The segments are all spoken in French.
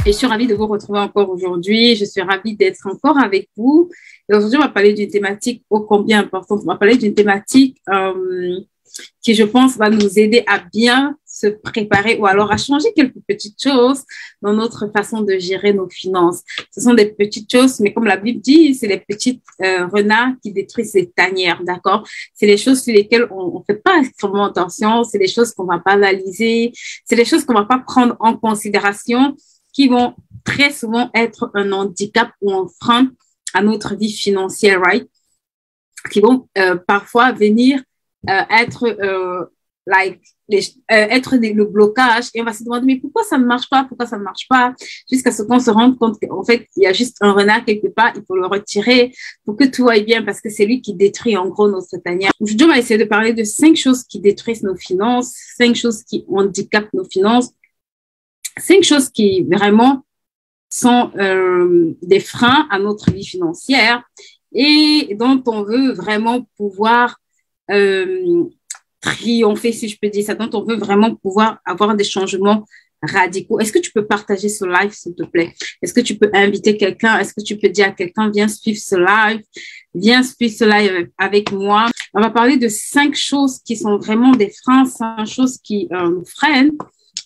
Et je suis ravie de vous retrouver encore aujourd'hui. Je suis ravie d'être encore avec vous. Et aujourd'hui, on va parler d'une thématique ô combien importante. On va parler d'une thématique qui, je pense, va nous aider à bien se préparer ou alors à changer quelques petites choses dans notre façon de gérer nos finances. Ce sont des petites choses, mais comme la Bible dit, c'est les petites renards qui détruisent les tanières, d'accord? C'est les choses sur lesquelles on fait pas extrêmement attention, c'est les choses qu'on va pas analyser, c'est les choses qu'on va pas prendre en considération, qui vont très souvent être un handicap ou un frein à notre vie financière, right? Qui vont parfois venir être le blocage, et on va se demander mais pourquoi ça ne marche pas, jusqu'à ce qu'on se rende compte qu'en fait il y a juste un renard quelque part, il faut le retirer pour que tout aille bien, parce que c'est lui qui détruit en gros notre tanière. Aujourd'hui on va essayer de parler de 5 choses qui détruisent nos finances, 5 choses qui handicapent nos finances, 5 choses qui vraiment sont des freins à notre vie financière et dont on veut vraiment pouvoir triompher, si je peux dire ça, dont on veut vraiment pouvoir avoir des changements radicaux. Est-ce que tu peux partager ce live, s'il te plaît? Est-ce que tu peux inviter quelqu'un? Est-ce que tu peux dire à quelqu'un, viens suivre ce live? Viens suivre ce live avec moi. On va parler de 5 choses qui sont vraiment des freins, 5 choses qui nous freinent.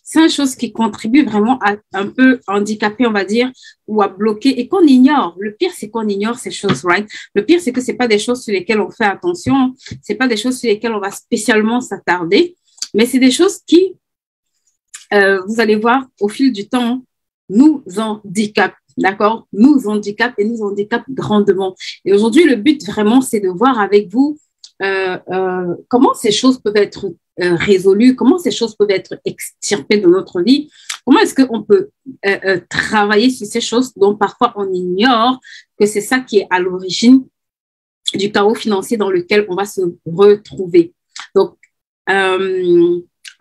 5 choses qui contribuent vraiment à un peu handicaper, on va dire, ou à bloquer et qu'on ignore. Le pire, c'est qu'on ignore ces choses, right? Le pire, c'est que c'est pas des choses sur lesquelles on fait attention. C'est pas des choses sur lesquelles on va spécialement s'attarder, mais c'est des choses qui, vous allez voir, au fil du temps, nous handicapent, d'accord? Nous handicapent et nous handicapent grandement. Et aujourd'hui, le but vraiment, c'est de voir avec vous comment ces choses peuvent être résolues, comment ces choses peuvent être extirpées de notre vie, comment est-ce qu'on peut travailler sur ces choses dont parfois on ignore que c'est ça qui est à l'origine du chaos financier dans lequel on va se retrouver. Donc,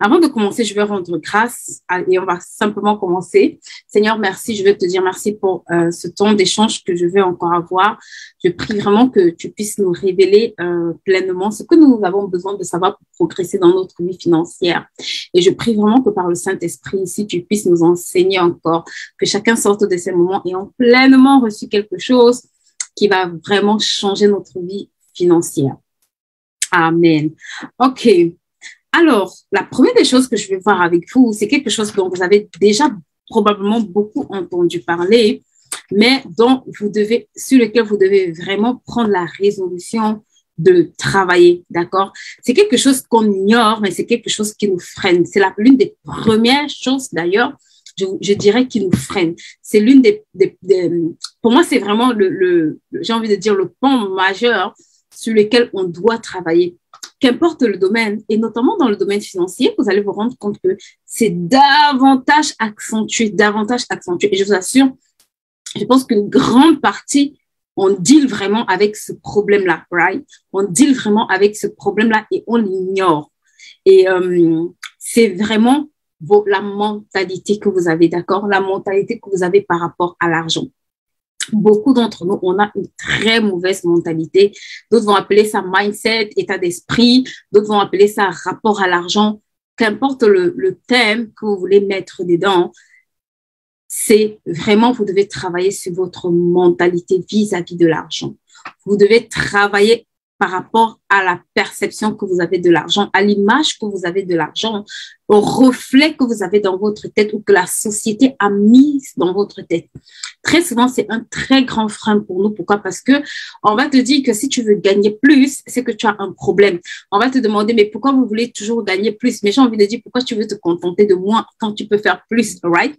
avant de commencer, je vais rendre grâce et on va simplement commencer. Seigneur, merci. Je veux te dire merci pour ce temps d'échange que je vais encore avoir. Je prie vraiment que tu puisses nous révéler pleinement ce que nous avons besoin de savoir pour progresser dans notre vie financière. Et je prie vraiment que par le Saint-Esprit ici, tu puisses nous enseigner encore, que chacun sorte de ces moments ayant pleinement reçu quelque chose qui va vraiment changer notre vie financière. Amen. OK. Alors, la première des choses que je vais voir avec vous, c'est quelque chose dont vous avez déjà probablement beaucoup entendu parler, mais sur lequel vous devez vraiment prendre la résolution de travailler, d'accord? C'est quelque chose qu'on ignore, mais c'est quelque chose qui nous freine. C'est l'une des premières choses, d'ailleurs, je dirais, qui nous freine. C'est l'une pour moi, c'est vraiment j'ai envie de dire, le pan majeur sur lequel on doit travailler. Qu'importe le domaine, et notamment dans le domaine financier, vous allez vous rendre compte que c'est davantage accentué. Et je vous assure, je pense qu'une grande partie, on deal vraiment avec ce problème-là, right? On deal vraiment avec ce problème-là et on l'ignore. Et c'est vraiment la mentalité que vous avez, d'accord? La mentalité que vous avez par rapport à l'argent. Beaucoup d'entre nous, on a une très mauvaise mentalité. D'autres vont appeler ça mindset, état d'esprit. D'autres vont appeler ça rapport à l'argent. Qu'importe le thème que vous voulez mettre dedans, c'est vraiment, vous devez travailler sur votre mentalité vis-à-vis de l'argent. Vous devez travailler par rapport à la perception que vous avez de l'argent, à l'image que vous avez de l'argent, au reflet que vous avez dans votre tête ou que la société a mis dans votre tête. Très souvent, c'est un très grand frein pour nous. Pourquoi? Parce que on va te dire que si tu veux gagner plus, c'est que tu as un problème. On va te demander, mais pourquoi vous voulez toujours gagner plus? Mais j'ai envie de dire, pourquoi tu veux te contenter de moins quand tu peux faire plus, right?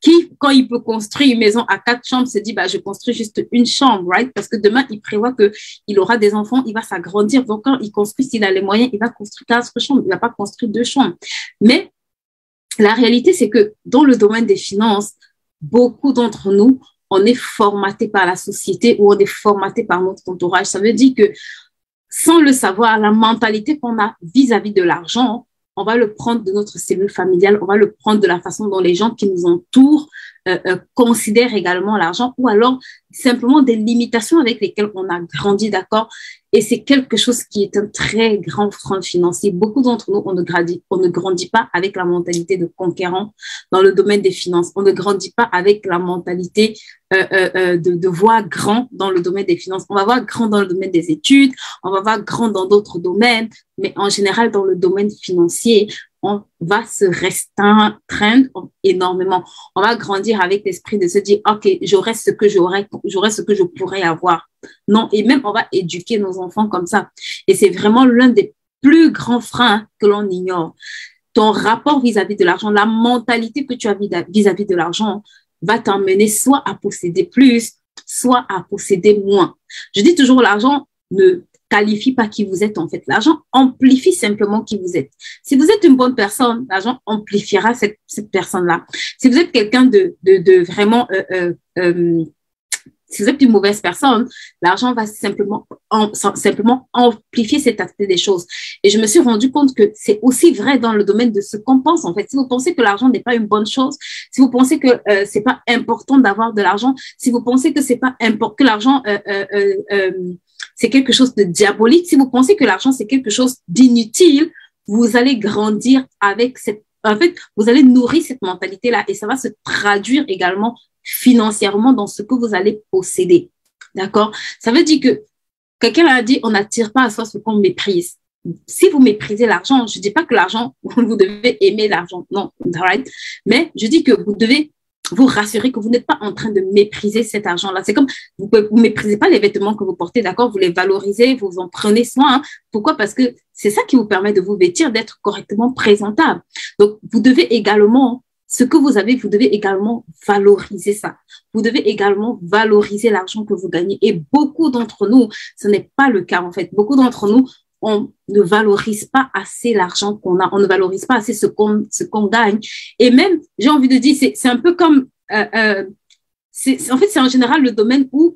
Qui, quand il peut construire une maison à 4 chambres, se dit, je construis juste une chambre, right? Parce que demain, il prévoit qu'il aura des enfants, il va s'agrandir. Donc, quand il construit, s'il a les moyens, il va construire 4 chambres. Il ne va pas construire 2 chambres. Mais la réalité, c'est que dans le domaine des finances, beaucoup d'entre nous, on est formaté par la société ou on est formaté par notre entourage. Ça veut dire que, sans le savoir, la mentalité qu'on a vis-à-vis de l'argent, on va le prendre de notre cellule familiale, on va le prendre de la façon dont les gens qui nous entourent considèrent également l'argent, ou alors simplement des limitations avec lesquelles on a grandi, d'accord? Et c'est quelque chose qui est un très grand frein financier. Beaucoup d'entre nous, on ne grandit pas avec la mentalité de conquérant dans le domaine des finances. On ne grandit pas avec la mentalité de voir grand dans le domaine des finances. On va voir grand dans le domaine des études, on va voir grand dans d'autres domaines, mais en général, dans le domaine financier, on va se restreindre énormément. On va grandir avec l'esprit de se dire, OK, j'aurai ce que j'aurai ce que je pourrais avoir. Non, et même on va éduquer nos enfants comme ça. Et c'est vraiment l'un des plus grands freins que l'on ignore. Ton rapport vis-à-vis de l'argent, la mentalité que tu as vis-à-vis de l'argent va t'emmener soit à posséder plus, soit à posséder moins. Je dis toujours, l'argent ne qualifie pas qui vous êtes en fait. L'argent amplifie simplement qui vous êtes. Si vous êtes une bonne personne, l'argent amplifiera cette personne-là. Si vous êtes quelqu'un de vraiment... si vous êtes une mauvaise personne, l'argent va simplement amplifier cet aspect des choses. Et je me suis rendu compte que c'est aussi vrai dans le domaine de ce qu'on pense, en fait. Si vous pensez que l'argent n'est pas une bonne chose, si vous pensez que c'est pas important d'avoir de l'argent, si vous pensez que c'est pas important, que l'argent c'est quelque chose de diabolique, si vous pensez que l'argent c'est quelque chose d'inutile, vous allez grandir avec en fait, vous allez nourrir cette mentalité-là et ça va se traduire également financièrement dans ce que vous allez posséder. D'accord? Ça veut dire que quelqu'un a dit, on n'attire pas à soi ce qu'on méprise. Si vous méprisez l'argent, je ne dis pas que l'argent, vous devez aimer l'argent. Non, right? Mais je dis que vous devez vous rassurer que vous n'êtes pas en train de mépriser cet argent-là. C'est comme, vous ne méprisez pas les vêtements que vous portez, d'accord? Vous les valorisez, vous en prenez soin. Hein. Pourquoi? Parce que c'est ça qui vous permet de vous vêtir, d'être correctement présentable. Donc, vous devez également, ce que vous avez, vous devez également valoriser ça. Vous devez également valoriser l'argent que vous gagnez. Et beaucoup d'entre nous, ce n'est pas le cas, en fait. Beaucoup d'entre nous, on ne valorise pas assez l'argent qu'on a, on ne valorise pas assez ce qu'on gagne. Et même, j'ai envie de dire, c'est un peu comme, en fait, c'est en général le domaine où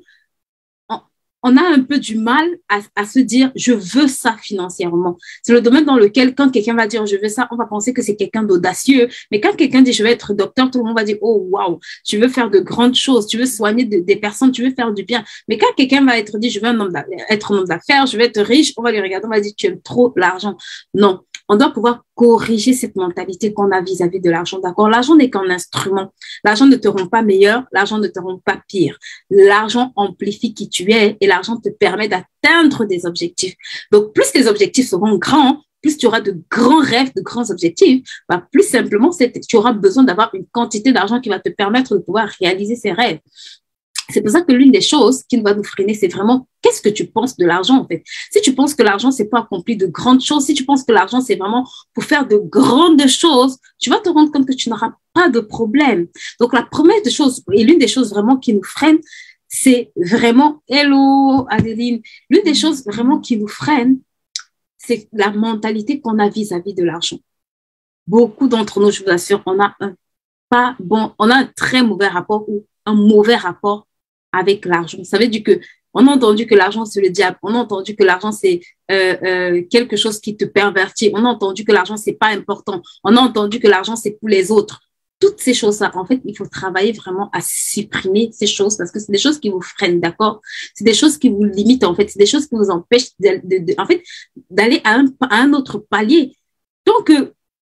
on a un peu du mal à se dire, je veux ça financièrement. C'est le domaine dans lequel, quand quelqu'un va dire, je veux ça, on va penser que c'est quelqu'un d'audacieux. Mais quand quelqu'un dit, je veux être docteur, tout le monde va dire, oh, waouh, tu veux faire de grandes choses, tu veux soigner des personnes, tu veux faire du bien. Mais quand quelqu'un va être dit, je veux être un homme d'affaires, je veux être riche, on va lui regarder, on va dire, tu aimes trop l'argent. Non. On doit pouvoir corriger cette mentalité qu'on a vis-à-vis de l'argent, d'accord? L'argent n'est qu'un instrument. L'argent ne te rend pas meilleur, l'argent ne te rend pas pire. L'argent amplifie qui tu es et l'argent te permet d'atteindre des objectifs. Donc, plus tes objectifs seront grands, plus tu auras de grands rêves, de grands objectifs, bah, plus simplement, tu auras besoin d'avoir une quantité d'argent qui va te permettre de pouvoir réaliser ces rêves. C'est pour ça que l'une des choses qui va nous freiner, c'est vraiment qu'est-ce que tu penses de l'argent, en fait. Si tu penses que l'argent, c'est pour accomplir de grandes choses, si tu penses que l'argent, c'est vraiment pour faire de grandes choses, tu vas te rendre compte que tu n'auras pas de problème. Donc, la première des choses, et l'une des choses vraiment qui nous freine, c'est vraiment, hello, Adeline, l'une des choses vraiment qui nous freine, c'est la mentalité qu'on a vis-à-vis de l'argent. Beaucoup d'entre nous, je vous assure, on a un très mauvais rapport ou un mauvais rapport avec l'argent. Ça veut dire que on a entendu que l'argent c'est le diable, on a entendu que l'argent c'est quelque chose qui te pervertit, on a entendu que l'argent c'est pas important, on a entendu que l'argent c'est pour les autres. Toutes ces choses-là, en fait, il faut travailler vraiment à supprimer ces choses parce que c'est des choses qui vous freinent, d'accord? C'est des choses qui vous limitent, en fait, c'est des choses qui vous empêchent en fait, d'aller à un autre palier. Donc,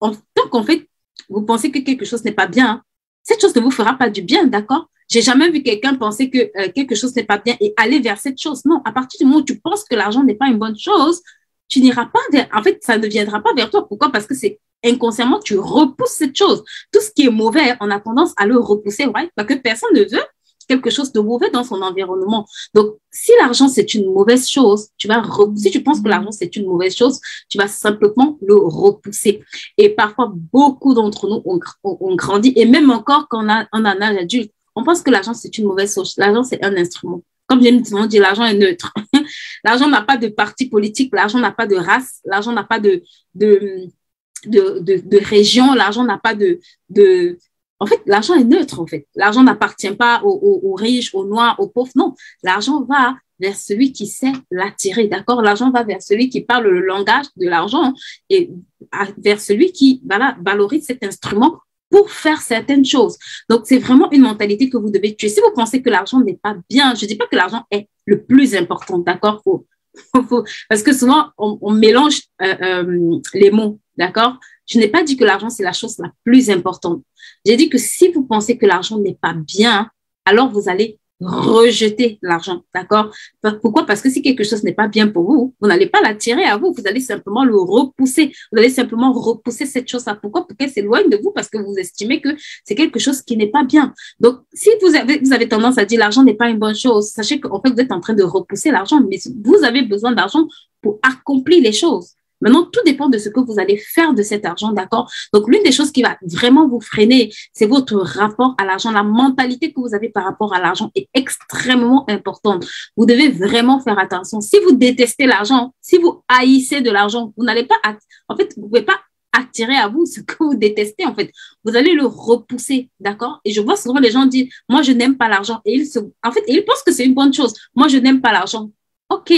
en fait, vous pensez que quelque chose n'est pas bien, cette chose ne vous fera pas du bien, d'accord? J'ai jamais vu quelqu'un penser que quelque chose n'est pas bien et aller vers cette chose. Non, à partir du moment où tu penses que l'argent n'est pas une bonne chose, tu n'iras pas vers, en fait, ça ne viendra pas vers toi. Pourquoi? Parce que c'est inconsciemment, tu repousses cette chose. Tout ce qui est mauvais, on a tendance à le repousser, right? Parce que personne ne veut quelque chose de mauvais dans son environnement. Donc, si l'argent, c'est une mauvaise chose, si tu penses que l'argent, c'est une mauvaise chose, tu vas simplement le repousser. Et parfois, beaucoup d'entre nous ont grandi, et même encore quand on a un âge adulte, on pense que l'argent, c'est une mauvaise chose. L'argent, c'est un instrument. Comme j'aime souvent dire, l'argent est neutre. L'argent n'a pas de parti politique, l'argent n'a pas de race, l'argent n'a pas de région, l'argent n'a pas En fait, l'argent est neutre, en fait. L'argent n'appartient pas aux riches, aux noirs, aux pauvres. Non, l'argent va vers celui qui sait l'attirer, d'accord? L'argent va vers celui qui parle le langage de l'argent et vers celui qui valorise cet instrument pour faire certaines choses. Donc, c'est vraiment une mentalité que vous devez tuer. Si vous pensez que l'argent n'est pas bien, je ne dis pas que l'argent est le plus important, d'accord? Parce que souvent, on mélange les mots, d'accord? Je n'ai pas dit que l'argent, c'est la chose la plus importante. J'ai dit que si vous pensez que l'argent n'est pas bien, alors vous allez rejeter l'argent, d'accord? Pourquoi? Parce que si quelque chose n'est pas bien pour vous, vous n'allez pas l'attirer à vous, vous allez simplement le repousser, vous allez simplement repousser cette chose-là. Pourquoi? Pour qu'elle s'éloigne de vous, parce que vous estimez que c'est quelque chose qui n'est pas bien. Donc, si vous avez tendance à dire l'argent n'est pas une bonne chose, sachez qu'en fait, vous êtes en train de repousser l'argent, mais vous avez besoin d'argent pour accomplir les choses. Maintenant, tout dépend de ce que vous allez faire de cet argent, d'accord? Donc, l'une des choses qui va vraiment vous freiner, c'est votre rapport à l'argent. La mentalité que vous avez par rapport à l'argent est extrêmement importante. Vous devez vraiment faire attention. Si vous détestez l'argent, si vous haïssez de l'argent, vous n'allez pas, en fait, vous ne pouvez pas attirer à vous ce que vous détestez, en fait. Vous allez le repousser, d'accord? Et je vois souvent les gens dire, moi, je n'aime pas l'argent. Et en fait, ils pensent que c'est une bonne chose. Moi, je n'aime pas l'argent. OK.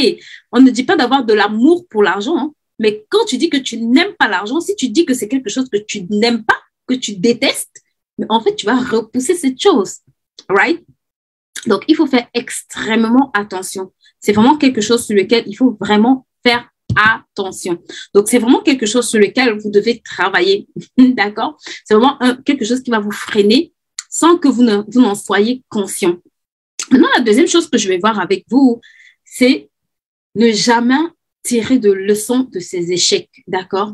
On ne dit pas d'avoir de l'amour pour l'argent, hein. Mais quand tu dis que tu n'aimes pas l'argent, si tu dis que c'est quelque chose que tu n'aimes pas, que tu détestes, en fait, tu vas repousser cette chose. Right? Donc, il faut faire extrêmement attention. C'est vraiment quelque chose sur lequel il faut vraiment faire attention. Donc, c'est vraiment quelque chose sur lequel vous devez travailler. D'accord? C'est vraiment quelque chose qui va vous freiner sans que vous n'en soyez conscient. Maintenant, la deuxième chose que je vais voir avec vous, c'est ne jamais tirer de leçons de ces échecs, d'accord?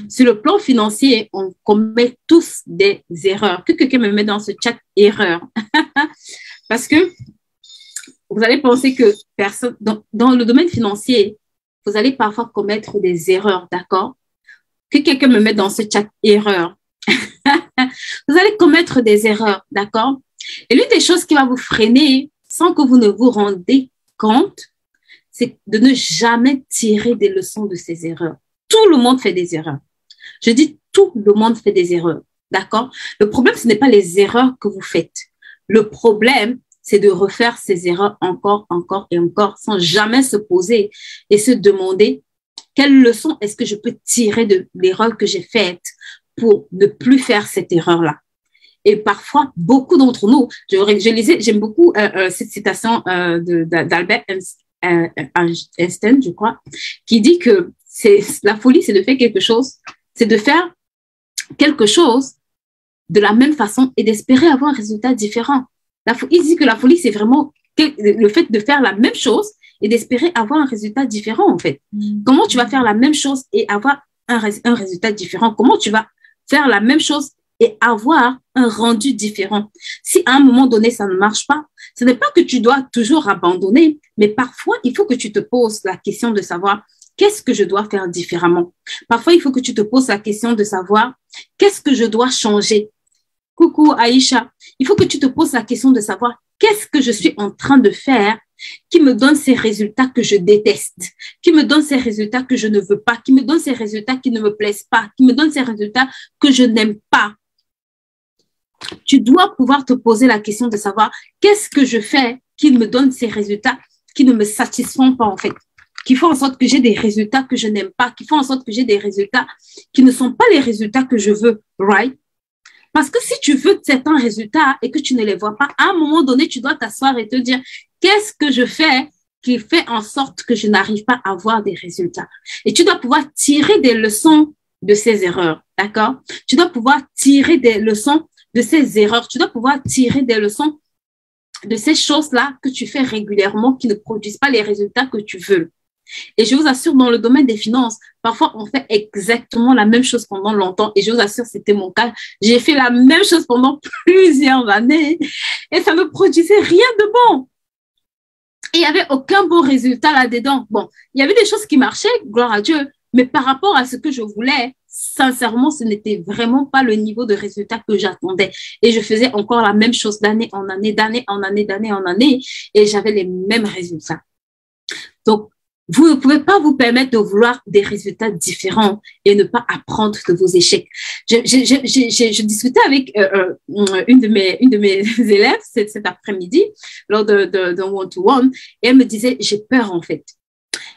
Sur le plan financier, on commet tous des erreurs. Que quelqu'un me met dans ce chat erreur. Parce que vous allez penser que personne, dans le domaine financier, vous allez parfois commettre des erreurs, d'accord? Que quelqu'un me met dans ce chat erreur. Vous allez commettre des erreurs, d'accord? Et l'une des choses qui va vous freiner sans que vous ne vous rendez compte, c'est de ne jamais tirer des leçons de ces erreurs. Tout le monde fait des erreurs. Je dis tout le monde fait des erreurs, d'accord? Le problème, ce n'est pas les erreurs que vous faites. Le problème, c'est de refaire ces erreurs encore et encore sans jamais se poser et se demander quelle leçon est-ce que je peux tirer de l'erreur que j'ai faite pour ne plus faire cette erreur-là. Et parfois, beaucoup d'entre nous, j'aime beaucoup cette citation d'Albert Einstein, je crois, qui dit que la folie, c'est de faire quelque chose, c'est de faire quelque chose de la même façon et d'espérer avoir un résultat différent. Il dit que la folie, c'est vraiment le fait de faire la même chose et d'espérer avoir un résultat différent, en fait. Comment tu vas faire la même chose et avoir un résultat différent? Comment tu vas faire la même chose et avoir un rendu différent? Si à un moment donné, ça ne marche pas, ce n'est pas que tu dois toujours abandonner, mais parfois, il faut que tu te poses la question de savoir qu'est-ce que je dois faire différemment. Parfois, il faut que tu te poses la question de savoir qu'est-ce que je dois changer. Coucou Aïcha, il faut que tu te poses la question de savoir qu'est-ce que je suis en train de faire qui me donne ces résultats que je déteste, qui me donne ces résultats que je ne veux pas, qui me donne ces résultats qui ne me plaisent pas, qui me donne ces résultats que je n'aime pas. Tu dois pouvoir te poser la question de savoir qu'est-ce que je fais qui me donne ces résultats qui ne me satisfont pas, en fait, qui font en sorte que j'ai des résultats que je n'aime pas, qui font en sorte que j'ai des résultats qui ne sont pas les résultats que je veux, right? Parce que si tu veux certains résultats et que tu ne les vois pas, à un moment donné, tu dois t'asseoir et te dire qu'est-ce que je fais qui fait en sorte que je n'arrive pas à avoir des résultats. Et tu dois pouvoir tirer des leçons de ces erreurs, d'accord? Tu dois pouvoir tirer des leçons de ces erreurs. Tu dois pouvoir tirer des leçons de ces choses-là que tu fais régulièrement qui ne produisent pas les résultats que tu veux. Et je vous assure, dans le domaine des finances, parfois on fait exactement la même chose pendant longtemps. Et je vous assure, c'était mon cas. J'ai fait la même chose pendant plusieurs années et ça ne produisait rien de bon. Et il n'y avait aucun bon résultat là-dedans. Bon, il y avait des choses qui marchaient, gloire à Dieu, mais par rapport à ce que je voulais, sincèrement, ce n'était vraiment pas le niveau de résultat que j'attendais. Et je faisais encore la même chose d'année en année, d'année en année, d'année en année, et j'avais les mêmes résultats. Donc, vous ne pouvez pas vous permettre de vouloir des résultats différents et ne pas apprendre de vos échecs. Je discutais avec une de mes élèves cet après-midi lors d'un one-to-one et elle me disait, j'ai peur en fait.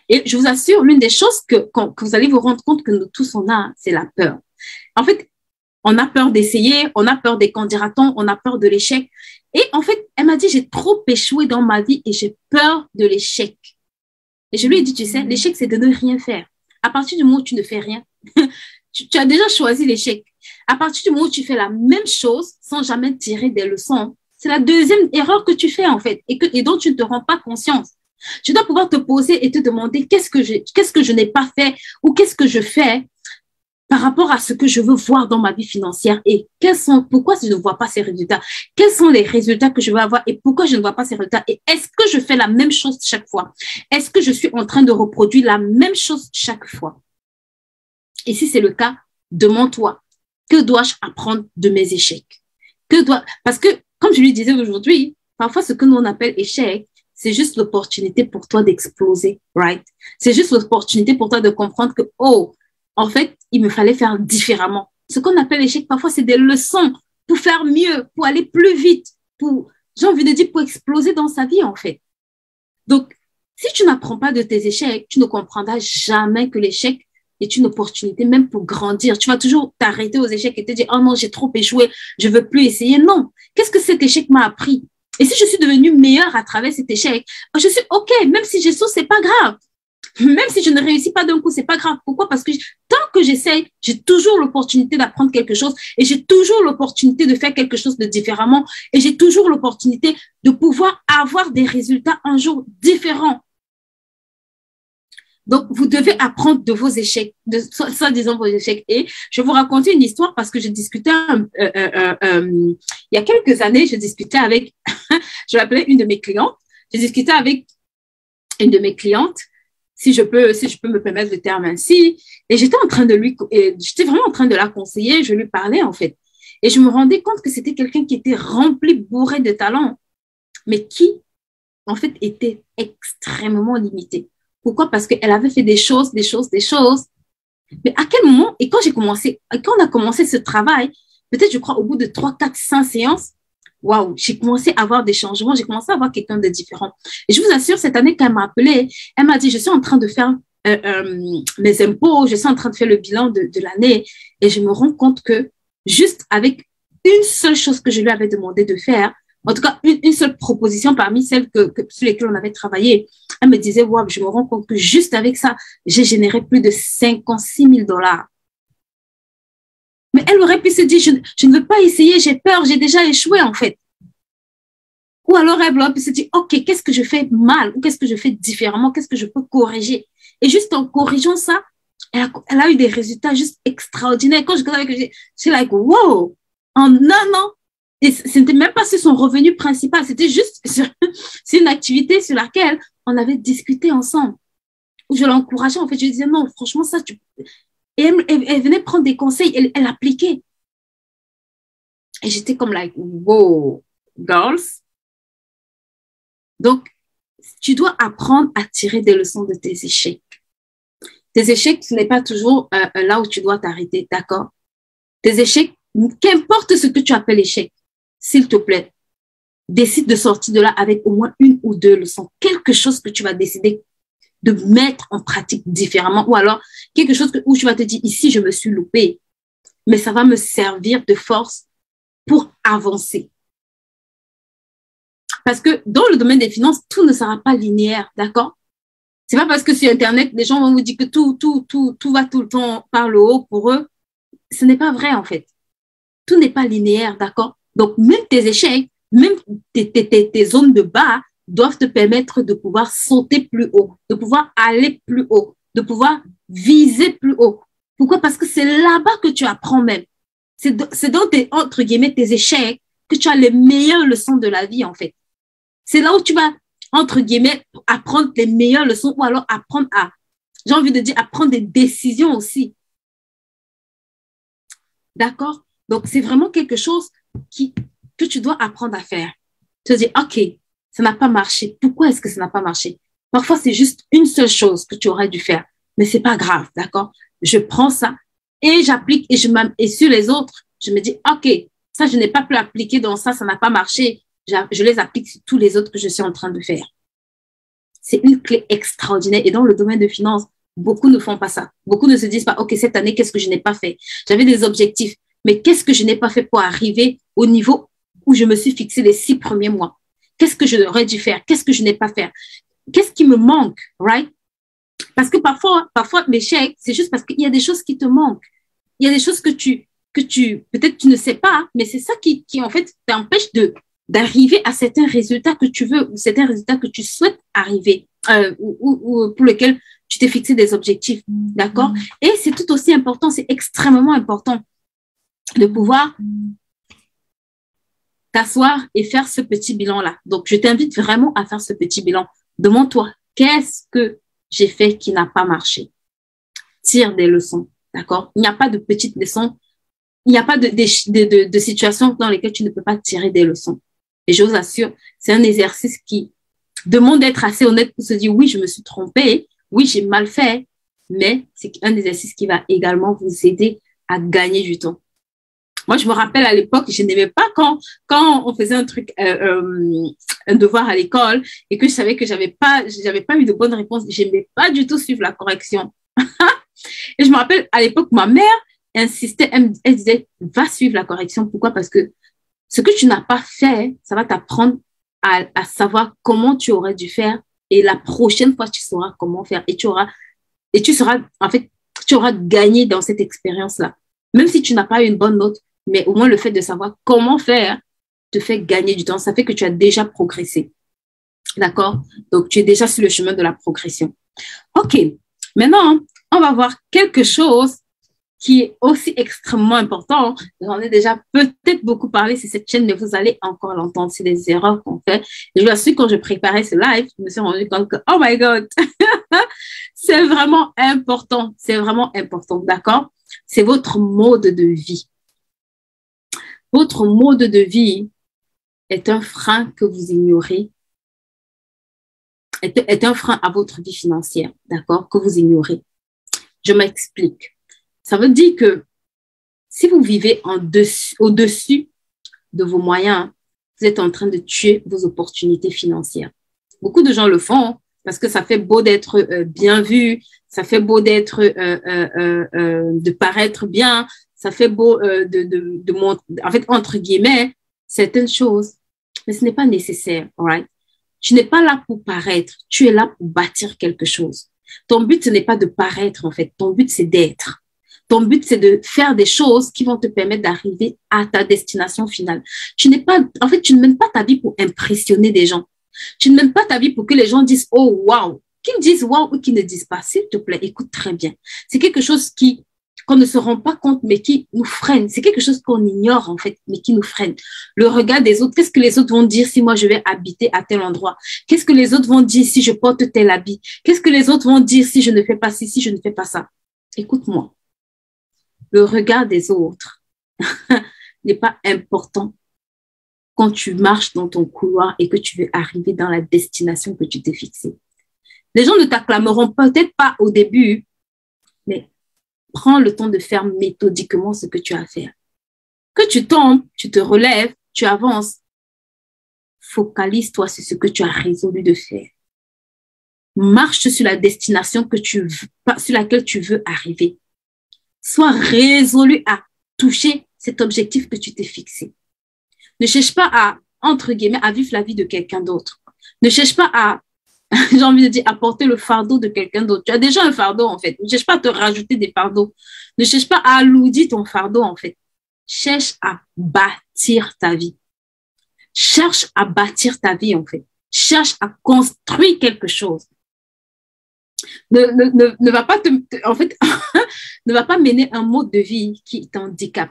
Et je vous assure, l'une des choses que vous allez vous rendre compte que nous tous on a, c'est la peur. En fait, On a peur d'essayer, on a peur des qu'en dira-t-on, on a peur de l'échec. Et en fait, elle m'a dit, j'ai trop échoué dans ma vie et j'ai peur de l'échec. Et je lui ai dit, tu sais, l'échec, c'est de ne rien faire. À partir du moment où tu ne fais rien, tu as déjà choisi l'échec. À partir du moment où tu fais la même chose sans jamais tirer des leçons, c'est la deuxième erreur que tu fais en fait et dont tu ne te rends pas conscience. Tu dois pouvoir te poser et te demander qu'est-ce que je n'ai pas fait ou qu'est-ce que je fais par rapport à ce que je veux voir dans ma vie financière et pourquoi je ne vois pas ces résultats, quels sont les résultats que je veux avoir et pourquoi je ne vois pas ces résultats et est-ce que je fais la même chose chaque fois? Est-ce que je suis en train de reproduire la même chose chaque fois? Et si c'est le cas, demande-toi, que dois-je apprendre de mes échecs? Parce que, comme je lui disais aujourd'hui, parfois ce que nous on appelle échec, c'est juste l'opportunité pour toi d'exploser, right? C'est juste l'opportunité pour toi de comprendre que, oh, en fait, il me fallait faire différemment. Ce qu'on appelle échec, parfois, c'est des leçons pour faire mieux, pour aller plus vite, j'ai envie de dire, pour exploser dans sa vie, en fait. Donc, si tu n'apprends pas de tes échecs, tu ne comprendras jamais que l'échec est une opportunité même pour grandir. Tu vas toujours t'arrêter aux échecs et te dire, oh non, j'ai trop échoué, je veux plus essayer. Non. Qu'est-ce que cet échec m'a appris? Et si je suis devenue meilleure à travers cet échec, je suis OK, même si j'échoue, c'est pas grave. Même si je ne réussis pas d'un coup, c'est pas grave. Pourquoi? Parce que tant que j'essaye, j'ai toujours l'opportunité d'apprendre quelque chose et j'ai toujours l'opportunité de faire quelque chose de différemment et j'ai toujours l'opportunité de pouvoir avoir des résultats un jour différents. Donc, vous devez apprendre de vos échecs, de soi-disant vos échecs. Et je vais vous raconter une histoire parce que je discutais, il y a quelques années, je discutais avec, je l'appelais une de mes clientes, je discutais avec une de mes clientes, si je peux me permettre le terme ainsi, et j'étais vraiment en train de la conseiller, je lui parlais en fait. Et je me rendais compte que c'était quelqu'un qui était rempli, bourré de talent, mais qui, en fait, était extrêmement limité. Pourquoi? Parce qu'elle avait fait des choses. Mais à quel moment, et quand on a commencé ce travail, peut-être, je crois, au bout de 3, 4, 5 séances, waouh, j'ai commencé à avoir des changements, j'ai commencé à avoir quelqu'un de différent. Et je vous assure, cette année, quand elle m'a appelée, elle m'a dit, je suis en train de faire mes impôts, je suis en train de faire le bilan de l'année, et je me rends compte que juste avec une seule chose que je lui avais demandé de faire, en tout cas, une seule proposition parmi celles sur lesquelles on avait travaillé. Elle me disait, wow, je me rends compte que juste avec ça, j'ai généré plus de 56 000 $. Mais elle aurait pu se dire, je ne veux pas essayer, j'ai peur, j'ai déjà échoué en fait. Ou alors elle aurait pu se dire, OK, qu'est-ce que je fais mal ou qu'est-ce que je fais différemment, qu'est-ce que je peux corriger? Et juste en corrigeant ça, elle a eu des résultats juste extraordinaires. Quand je connais avec elle, je like, wow, en un an. Et ce n'était même pas sur son revenu principal, c'était juste sur une activité sur laquelle on avait discuté ensemble. Où je l'encourageais, en fait, je lui disais, non, franchement, ça, tu... Et elle venait prendre des conseils, elle appliquait. Et j'étais comme, like, wow, girls. Donc, tu dois apprendre à tirer des leçons de tes échecs. Tes échecs, ce n'est pas toujours là où tu dois t'arrêter, d'accord? Tes échecs, qu'importe ce que tu appelles échec, s'il te plaît, décide de sortir de là avec au moins 1 ou 2 leçons. Quelque chose que tu vas décider de mettre en pratique différemment ou alors quelque chose où tu vas te dire, ici, je me suis loupé, mais ça va me servir de force pour avancer. Parce que dans le domaine des finances, tout ne sera pas linéaire, d'accord? C'est pas parce que sur Internet, les gens vont vous dire que tout va tout le temps par le haut pour eux. Ce n'est pas vrai, en fait. Tout n'est pas linéaire, d'accord? Donc, même tes échecs, même tes zones de bas doivent te permettre de pouvoir sauter plus haut, de pouvoir aller plus haut, de pouvoir viser plus haut. Pourquoi? Parce que c'est là-bas que tu apprends même. C'est dans entre guillemets, tes échecs que tu as les meilleures leçons de la vie, en fait. C'est là où tu vas, entre guillemets, apprendre les meilleures leçons ou alors apprendre j'ai envie de dire, apprendre des décisions aussi. D'accord? Donc, c'est vraiment quelque chose que tu dois apprendre à faire. Te dire, OK, ça n'a pas marché. Pourquoi est-ce que ça n'a pas marché? Parfois, c'est juste une seule chose que tu aurais dû faire, mais c'est pas grave, d'accord? Je prends ça et j'applique et sur les autres, je me dis, OK, ça, je n'ai pas pu l'appliquer dans ça n'a pas marché. Je les applique sur tous les autres que je suis en train de faire. C'est une clé extraordinaire. Et dans le domaine de finance, beaucoup ne font pas ça. Beaucoup ne se disent pas, OK, cette année, qu'est-ce que je n'ai pas fait? J'avais des objectifs. mais qu'est-ce que je n'ai pas fait pour arriver au niveau où je me suis fixé les 6 premiers mois? Qu'est-ce que j'aurais dû faire? Qu'est-ce que je n'ai pas fait? Qu'est-ce qui me manque, right? Parce que parfois l'échec, c'est juste parce qu'il y a des choses qui te manquent. Il y a des choses que peut-être tu ne sais pas, mais c'est ça qui en fait t'empêche d'arriver à certains résultats que tu veux, ou certains résultats que tu souhaites arriver, ou pour lesquels tu t'es fixé des objectifs, d'accord? Et c'est tout aussi important, c'est extrêmement important de pouvoir t'asseoir et faire ce petit bilan-là. Donc, je t'invite vraiment à faire ce petit bilan. Demande-toi, qu'est-ce que j'ai fait qui n'a pas marché? Tire des leçons, d'accord? Il n'y a pas de petites leçons. Il n'y a pas de situations dans lesquelles tu ne peux pas tirer des leçons. Et je vous assure, c'est un exercice qui demande d'être assez honnête pour se dire, oui, je me suis trompée, oui, j'ai mal fait, mais c'est un exercice qui va également vous aider à gagner du temps. Moi, je me rappelle à l'époque, je n'aimais pas quand on faisait un truc, un devoir à l'école et que je savais que j'avais pas eu de bonne réponse. J'aimais pas du tout suivre la correction. Et je me rappelle à l'époque, ma mère insistait, elle disait, va suivre la correction. Pourquoi? Parce que ce que tu n'as pas fait, ça va t'apprendre à savoir comment tu aurais dû faire. Et la prochaine fois, tu sauras comment faire. Et tu auras gagné dans cette expérience-là. Même si tu n'as pas eu une bonne note, mais au moins le fait de savoir comment faire te fait gagner du temps. Ça fait que tu as déjà progressé. D'accord? Donc, tu es déjà sur le chemin de la progression. OK. Maintenant, on va voir quelque chose qui est aussi extrêmement important. J'en ai déjà peut-être beaucoup parlé sur cette chaîne, mais vous allez encore l'entendre. C'est des erreurs qu'on fait. Et je vous assure, quand je préparais ce live, je me suis rendu compte que, oh my God, c'est vraiment important. C'est vraiment important. D'accord? C'est votre mode de vie. Votre mode de vie est un frein que vous ignorez, est un frein à votre vie financière, d'accord, que vous ignorez. Je m'explique. Ça veut dire que si vous vivez au-dessus de vos moyens, vous êtes en train de tuer vos opportunités financières. Beaucoup de gens le font parce que ça fait beau d'être bien vu, ça fait beau d'être, de paraître bien, ça fait beau en fait, entre guillemets, certaines choses, mais ce n'est pas nécessaire, right? Tu n'es pas là pour paraître, tu es là pour bâtir quelque chose. Ton but, ce n'est pas de paraître, en fait. Ton but, c'est d'être. Ton but, c'est de faire des choses qui vont te permettre d'arriver à ta destination finale. Tu ne mènes pas ta vie pour impressionner des gens. Tu ne mènes pas ta vie pour que les gens disent, oh, wow. Qu'ils disent wow ou qu'ils ne disent pas, s'il te plaît, écoute très bien. C'est quelque chose qu'on ne se rend pas compte, mais qui nous freine. C'est quelque chose qu'on ignore, en fait, mais qui nous freine. Le regard des autres, qu'est-ce que les autres vont dire si moi je vais habiter à tel endroit? Qu'est-ce que les autres vont dire si je porte tel habit? Qu'est-ce que les autres vont dire si je ne fais pas ci, si je ne fais pas ça? Écoute-moi. Le regard des autres n'est pas important quand tu marches dans ton couloir et que tu veux arriver dans la destination que tu t'es fixée. Les gens ne t'acclameront peut-être pas au début, mais prends le temps de faire méthodiquement ce que tu as à faire. Que tu tombes, tu te relèves, tu avances. Focalise-toi sur ce que tu as résolu de faire. Marche sur la destination sur laquelle tu veux arriver. Sois résolu à toucher cet objectif que tu t'es fixé. Ne cherche pas à, entre guillemets, à vivre la vie de quelqu'un d'autre. Ne cherche pas à, j'ai envie de dire, à porter le fardeau de quelqu'un d'autre. Tu as déjà un fardeau, en fait. Ne cherche pas à te rajouter des fardeaux. Ne cherche pas à alourdir ton fardeau, en fait. Cherche à bâtir ta vie. Cherche à bâtir ta vie, en fait. Cherche à construire quelque chose. Ne va pas en fait, ne va pas mener un mode de vie qui t'handicape.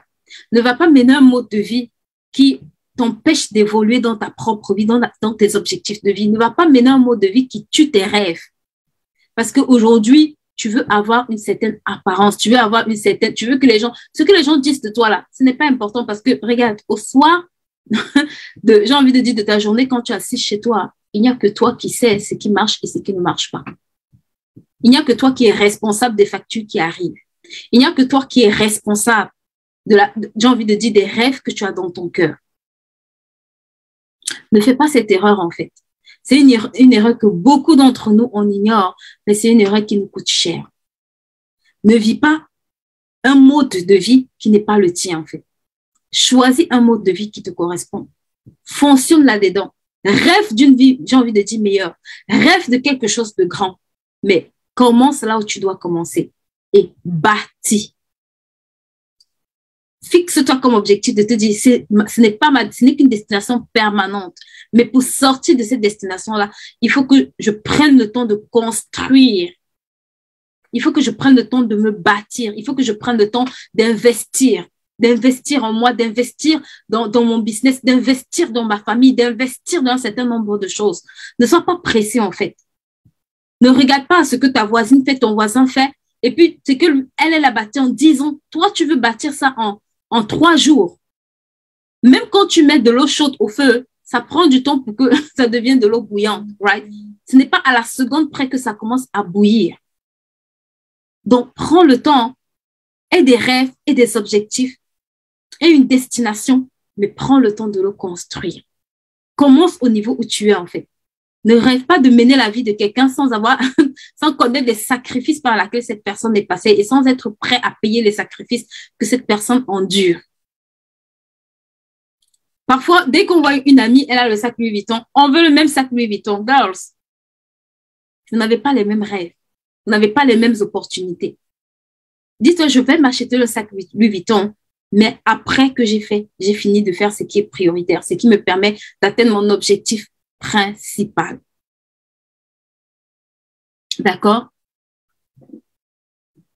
Ne va pas mener un mode de vie qui t'empêche d'évoluer dans ta propre vie, dans tes objectifs de vie. Ne va pas mener un mode de vie qui tue tes rêves. Parce qu'aujourd'hui, tu veux avoir une certaine apparence, tu veux que ce que les gens disent de toi là, ce n'est pas important parce que, regarde, au soir, j'ai envie de dire de ta journée, quand tu es assis chez toi, il n'y a que toi qui sais ce qui marche et ce qui ne marche pas. Il n'y a que toi qui es responsable des factures qui arrivent. Il n'y a que toi qui es responsable j'ai envie de dire, des rêves que tu as dans ton cœur. Ne fais pas cette erreur, en fait. C'est une erreur que beaucoup d'entre nous, on ignore, mais c'est une erreur qui nous coûte cher. Ne vis pas un mode de vie qui n'est pas le tien, en fait. Choisis un mode de vie qui te correspond. Fonctionne là-dedans. Rêve d'une vie, j'ai envie de dire meilleure. Rêve de quelque chose de grand. Mais commence là où tu dois commencer et bâtis. Fixe-toi comme objectif de te dire, ce n'est qu'une destination permanente. Mais pour sortir de cette destination-là, il faut que je prenne le temps de construire. Il faut que je prenne le temps de me bâtir. Il faut que je prenne le temps d'investir en moi, d'investir dans mon business, d'investir dans ma famille, d'investir dans un certain nombre de choses. Ne sois pas pressé, en fait. Ne regarde pas ce que ta voisine fait, ton voisin fait, et puis c'est que elle a bâti en 10 ans. Toi, tu veux bâtir ça en 3 jours. Même quand tu mets de l'eau chaude au feu, ça prend du temps pour que ça devienne de l'eau bouillante, right? Ce n'est pas à la seconde près que ça commence à bouillir. Donc, prends le temps, aie des rêves et des objectifs et une destination, mais prends le temps de le construire. Commence au niveau où tu es, en fait. Ne rêve pas de mener la vie de quelqu'un sans connaître les sacrifices par lesquels cette personne est passée et sans être prêt à payer les sacrifices que cette personne endure. Parfois, dès qu'on voit une amie, elle a le sac Louis Vuitton, on veut le même sac Louis Vuitton. Girls, vous n'avez pas les mêmes rêves. Vous n'avez pas les mêmes opportunités. Dites-toi, je vais m'acheter le sac Louis Vuitton, mais après que j'ai fini de faire ce qui est prioritaire, ce qui me permet d'atteindre mon objectif principal. D'accord?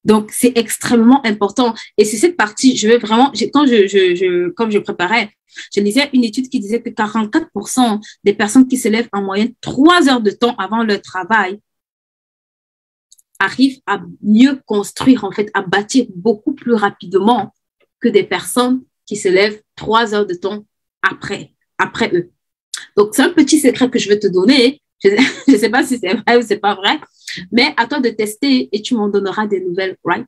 Donc, c'est extrêmement important. Et c'est cette partie, comme je préparais, je lisais une étude qui disait que 44% des personnes qui se lèvent en moyenne 3 heures de temps avant leur travail arrivent à mieux construire, en fait, à bâtir beaucoup plus rapidement que des personnes qui se lèvent 3 heures de temps après eux. Donc, c'est un petit secret que je vais te donner. Je ne sais pas si c'est vrai ou c'est pas vrai, mais à toi de tester et tu m'en donneras des nouvelles, right?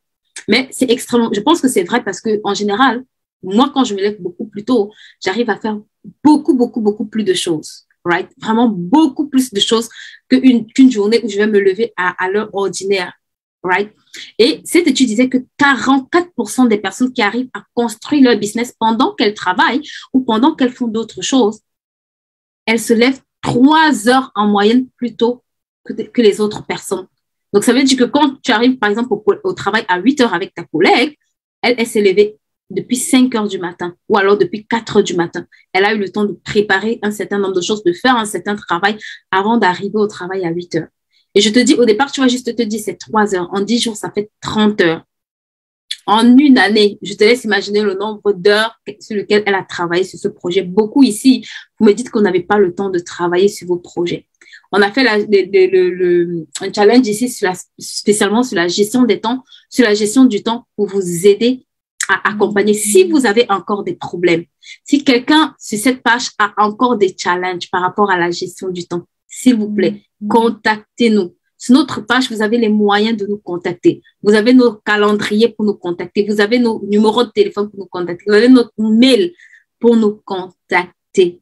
Mais c'est extrêmement, je pense que c'est vrai parce que en général, moi, quand je me lève beaucoup plus tôt, j'arrive à faire beaucoup plus de choses, right? Vraiment beaucoup plus de choses qu'une journée où je vais me lever à l'heure ordinaire, right? Et cette étude disait que 44% des personnes qui arrivent à construire leur business pendant qu'elles travaillent ou pendant qu'elles font d'autres choses, elles se lèvent 3 heures en moyenne plus tôt que les autres personnes. Donc, ça veut dire que quand tu arrives, par exemple, au travail à 8 heures avec ta collègue, elle s'est levée depuis 5 heures du matin ou alors depuis 4 heures du matin. Elle a eu le temps de préparer un certain nombre de choses, de faire un certain travail avant d'arriver au travail à 8 heures. Et je te dis, au départ, tu vas juste te dire, c'est 3 heures. En 10 jours, ça fait 30 heures. En une année, je te laisse imaginer le nombre d'heures sur lesquelles elle a travaillé sur ce projet. Beaucoup ici, vous me dites qu'on n'avait pas le temps de travailler sur vos projets. On a fait un challenge ici spécialement sur la gestion des temps, sur la gestion du temps pour vous aider à accompagner. Si vous avez encore des problèmes, si quelqu'un sur cette page a encore des challenges par rapport à la gestion du temps, s'il vous plaît, contactez-nous. Sur notre page, vous avez les moyens de nous contacter. Vous avez nos calendriers pour nous contacter. Vous avez nos numéros de téléphone pour nous contacter. Vous avez notre mail pour nous contacter.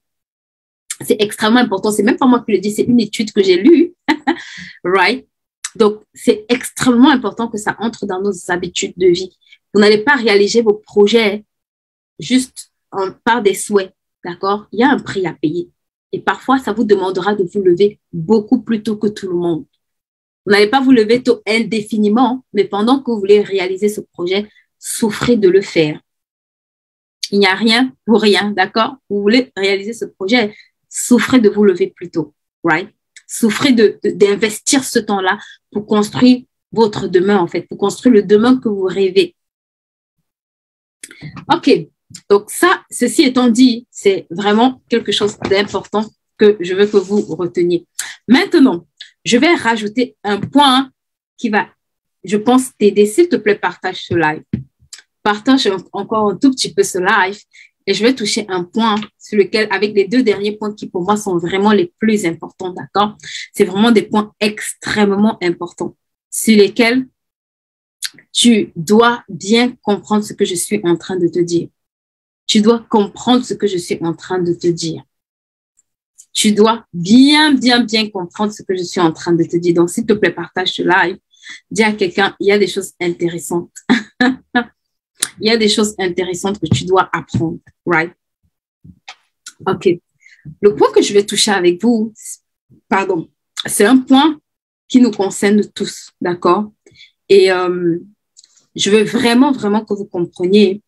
C'est extrêmement important. C'est même pas moi qui le dis, c'est une étude que j'ai lue. Right? Donc, c'est extrêmement important que ça entre dans nos habitudes de vie. Vous n'allez pas réaliser vos projets juste par des souhaits. D'accord? Il y a un prix à payer. Et parfois, ça vous demandera de vous lever beaucoup plus tôt que tout le monde. Vous n'allez pas vous lever tôt indéfiniment, mais pendant que vous voulez réaliser ce projet, souffrez de le faire. Il n'y a rien pour rien, d'accord? Vous voulez réaliser ce projet, souffrez de vous lever plus tôt, right? Souffrez d'investir ce temps-là pour construire votre demain, en fait, pour construire le demain que vous rêvez. OK. Donc ça, ceci étant dit, c'est vraiment quelque chose d'important que je veux que vous reteniez. Maintenant, je vais rajouter un point qui va, je pense, t'aider. S'il te plaît, partage ce live. Partage encore un tout petit peu ce live et je vais toucher un point sur lequel, avec les 2 derniers points qui pour moi sont vraiment les plus importants, d'accord? C'est vraiment des points extrêmement importants sur lesquels tu dois bien comprendre ce que je suis en train de te dire. Tu dois comprendre ce que je suis en train de te dire. Tu dois bien comprendre ce que je suis en train de te dire. Donc, s'il te plaît, partage ce live. Dis à quelqu'un, il y a des choses intéressantes. il y a des choses intéressantes que tu dois apprendre, right? OK. Le point que je vais toucher avec vous, pardon, c'est un point qui nous concerne tous, d'accord? Et je veux vraiment, vraiment que vous compreniez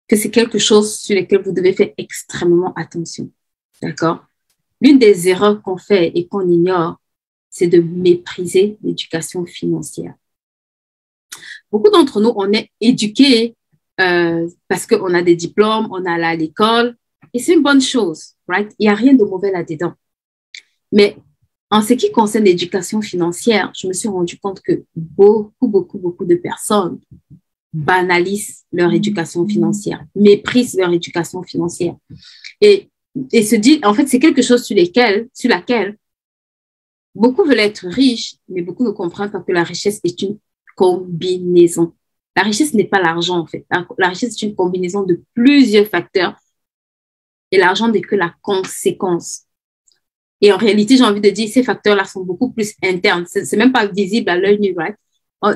que c'est quelque chose sur lequel vous devez faire extrêmement attention, d'accord? L'une des erreurs qu'on fait et qu'on ignore, c'est de mépriser l'éducation financière. Beaucoup d'entre nous, on est éduqués parce qu'on a des diplômes, on est allé à l'école, et c'est une bonne chose, right? Il n'y a rien de mauvais là-dedans. Mais en ce qui concerne l'éducation financière, je me suis rendu compte que beaucoup de personnes banalisent leur éducation financière, méprisent leur éducation financière. Et se disent, en fait, c'est quelque chose sur laquelle beaucoup veulent être riches, mais beaucoup ne comprennent pas que la richesse est une combinaison. La richesse n'est pas l'argent, en fait. La richesse est une combinaison de plusieurs facteurs et l'argent n'est que la conséquence. Et en réalité, j'ai envie de dire, ces facteurs-là sont beaucoup plus internes. C'est même pas visible à l'œil nu, right?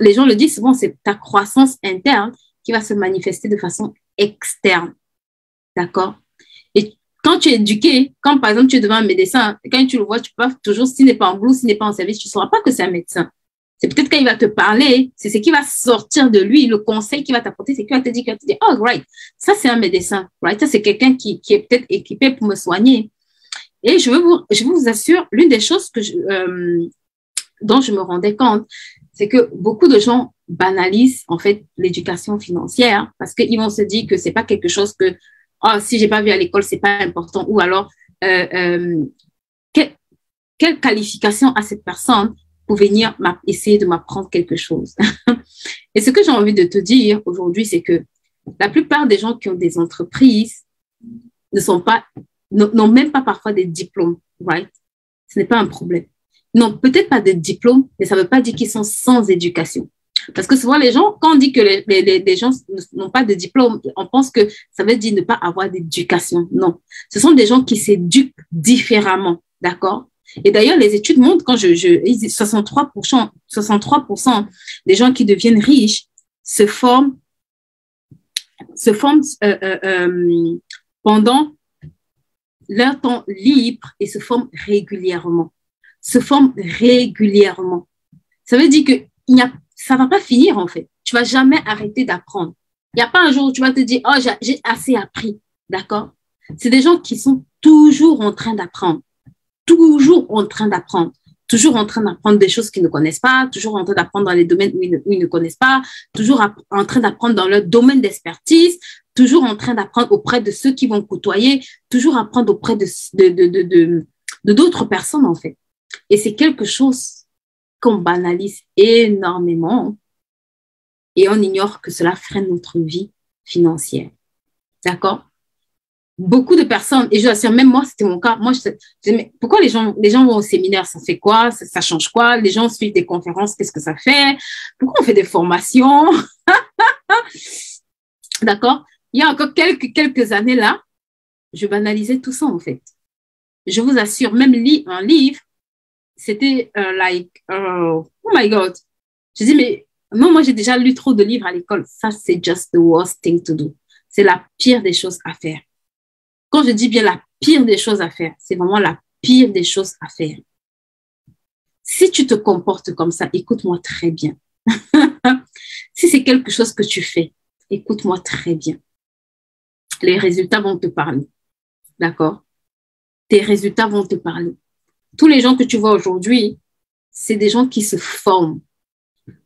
Les gens le disent souvent, c'est ta croissance interne qui va se manifester de façon externe. D'accord? Et quand tu es éduqué, quand par exemple tu es devant un médecin, quand tu le vois, tu peux toujours, s'il n'est pas en blouse, s'il n'est pas en service, tu ne sauras pas que c'est un médecin. C'est peut-être quand il va te parler, c'est ce qui va sortir de lui, le conseil qu'il va t'apporter, c'est qu'il va te dire, oh, right, ça c'est un médecin, right, ça c'est quelqu'un qui est peut-être équipé pour me soigner. Et je vous assure, l'une des choses dont je me rendais compte, c'est que beaucoup de gens banalisent en fait l'éducation financière parce qu'ils vont se dire que c'est pas quelque chose que oh, si j'ai pas vu à l'école, c'est pas important, ou alors quelle qualification a cette personne pour venir essayer de m'apprendre quelque chose. Et ce que j'ai envie de te dire aujourd'hui, c'est que la plupart des gens qui ont des entreprises n'ont même pas parfois des diplômes, right? Ce n'est pas un problème. Non, peut-être pas de diplôme, mais ça ne veut pas dire qu'ils sont sans éducation. Parce que souvent, les gens, quand on dit que les gens n'ont pas de diplôme, on pense que ça veut dire ne pas avoir d'éducation. Non, ce sont des gens qui s'éduquent différemment, d'accord? Et d'ailleurs, les études montrent, quand 63% des gens qui deviennent riches se forment pendant leur temps libre et se forment régulièrement. Ça veut dire que ça va pas finir, en fait. Tu vas jamais arrêter d'apprendre. Il n'y a pas un jour où tu vas te dire, oh, j'ai assez appris. D'accord? C'est des gens qui sont toujours en train d'apprendre. Toujours en train d'apprendre des choses qu'ils ne connaissent pas, toujours en train d'apprendre dans les domaines où ils ne connaissent pas, toujours en train d'apprendre dans leur domaine d'expertise, toujours en train d'apprendre auprès de ceux qui vont côtoyer, toujours apprendre auprès de d'autres personnes, en fait. Et c'est quelque chose qu'on banalise énormément et on ignore que cela freine notre vie financière. D'accord? Beaucoup de personnes, et je l'assure, même moi, c'était mon cas. Moi, je mais pourquoi les gens vont au séminaire? Ça fait quoi? Ça change quoi? Les gens suivent des conférences, qu'est-ce que ça fait? Pourquoi on fait des formations? D'accord? Il y a encore quelques années là, je banalisais tout ça, en fait. Je vous assure, même un livre, c'était oh my God. Je dis, mais non, moi, j'ai déjà lu trop de livres à l'école. Ça, c'est just the worst thing to do. C'est la pire des choses à faire. Quand je dis bien la pire des choses à faire, c'est vraiment la pire des choses à faire. Si tu te comportes comme ça, écoute-moi très bien. Si c'est quelque chose que tu fais, écoute-moi très bien. Les résultats vont te parler. D'accord? Tes résultats vont te parler. Tous les gens que tu vois aujourd'hui, c'est des gens qui se forment.